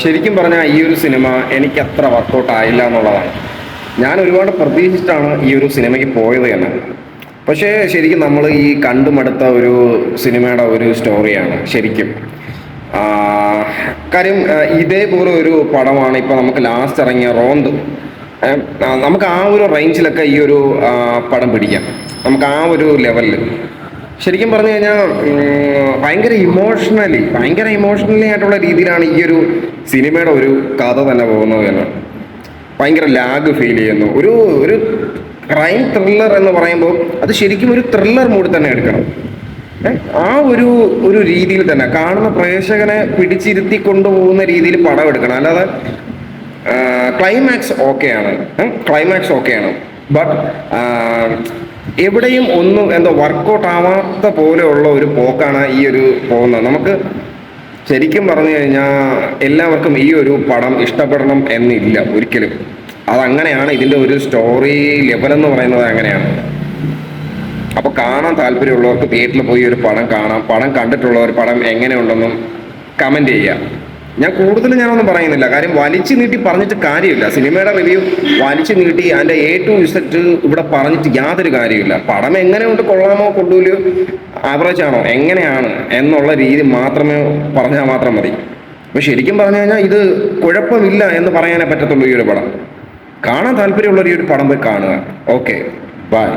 ശരിക്കും പറഞ്ഞാൽ ഈ ഒരു സിനിമ എനിക്ക് അത്ര വർക്കൗട്ട് ആയില്ല എന്നുള്ളതാണ്. ഞാൻ ഒരുപാട് പ്രതീക്ഷിച്ചിട്ടാണ് ഈ ഒരു സിനിമയ്ക്ക് പോയത് തന്നെ. പക്ഷേ ശരിക്കും നമ്മൾ ഈ കണ്ടുമടുത്ത ഒരു സിനിമയുടെ ഒരു സ്റ്റോറിയാണ് ശരിക്കും. ആ, കാര്യം ഇതേപോലെ ഒരു പടമാണ് ഇപ്പോൾ നമുക്ക് ലാസ്റ്റ് ഇറങ്ങിയ റോന്ത്. നമുക്ക് ആ ഒരു റേഞ്ചിലൊക്കെ ഈ ഒരു പടം പിടിക്കാം, നമുക്ക് ആ ഒരു ലെവലിൽ. ശരിക്കും പറഞ്ഞു കഴിഞ്ഞാൽ ഭയങ്കര ഇമോഷണലി ആയിട്ടുള്ള രീതിയിലാണ് ഈ ഒരു സിനിമയുടെ ഒരു കഥ തന്നെ പോകുന്നത് എന്ന്. ഭയങ്കര ലാഗ് ഫീൽ ചെയ്യുന്നു. ഒരു ഒരു ക്രൈം ത്രില്ലർ എന്ന് പറയുമ്പോൾ അത് ശരിക്കും ഒരു ത്രില്ലർ മൂഡ് തന്നെ എടുക്കണം. ആ ഒരു ഒരു രീതിയിൽ തന്നെ കാണുന്ന പ്രേക്ഷകനെ പിടിച്ചിരുത്തി കൊണ്ടുപോകുന്ന രീതിയിൽ പടം എടുക്കണം. അല്ലാതെ ക്ലൈമാക്സ് ഓക്കെയാണ്, ബട്ട് എവിടെയും ഒന്നും എന്തോ വർക്കൗട്ട് ആവാത്ത പോലെയുള്ള ഒരു പോക്കാണ് ഈ ഒരു പോകുന്നത്. നമുക്ക് ശരിക്കും പറഞ്ഞു കഴിഞ്ഞാൽ എല്ലാവർക്കും ഈ ഒരു പടം ഇഷ്ടപ്പെടണം എന്നില്ല ഒരിക്കലും. അതങ്ങനെയാണ്, ഇതിൻ്റെ ഒരു സ്റ്റോറി ലെവൽ എന്ന് പറയുന്നത് അങ്ങനെയാണ്. അപ്പോൾ കാണാൻ താല്പര്യമുള്ളവർക്ക് തിയേറ്ററിൽ പോയി ഒരു പടം കാണാം. പടം കണ്ടിട്ടുള്ളവർ പടം എങ്ങനെയുണ്ടെന്നും കമൻറ്റ് ചെയ്യുക. ഞാനൊന്നും പറയുന്നില്ല, കാര്യം വലിച്ചു നീട്ടി പറഞ്ഞിട്ട് കാര്യമില്ല. സിനിമയുടെ റിവ്യൂ വലിച്ചു നീട്ടി അതിൻ്റെ A to Z ഇവിടെ പറഞ്ഞിട്ട് യാതൊരു കാര്യമില്ല. പടം എങ്ങനെയുണ്ട്, കൊള്ളാമോ കൊള്ളൂലോ, ആവറേജ് ആണോ, എങ്ങനെയാണ് എന്നുള്ള രീതി മാത്രമേ പറഞ്ഞാൽ മാത്രം മതി. അപ്പോൾ ശരിക്കും പറഞ്ഞു കഴിഞ്ഞാൽ ഇത് കുഴപ്പമില്ല എന്ന് പറയാനേ പറ്റത്തുള്ളൂ. ഈ ഒരു പടം കാണാൻ താല്പര്യമുള്ളവർ ഈ ഒരു പടം പോയി കാണുക. Okay, by.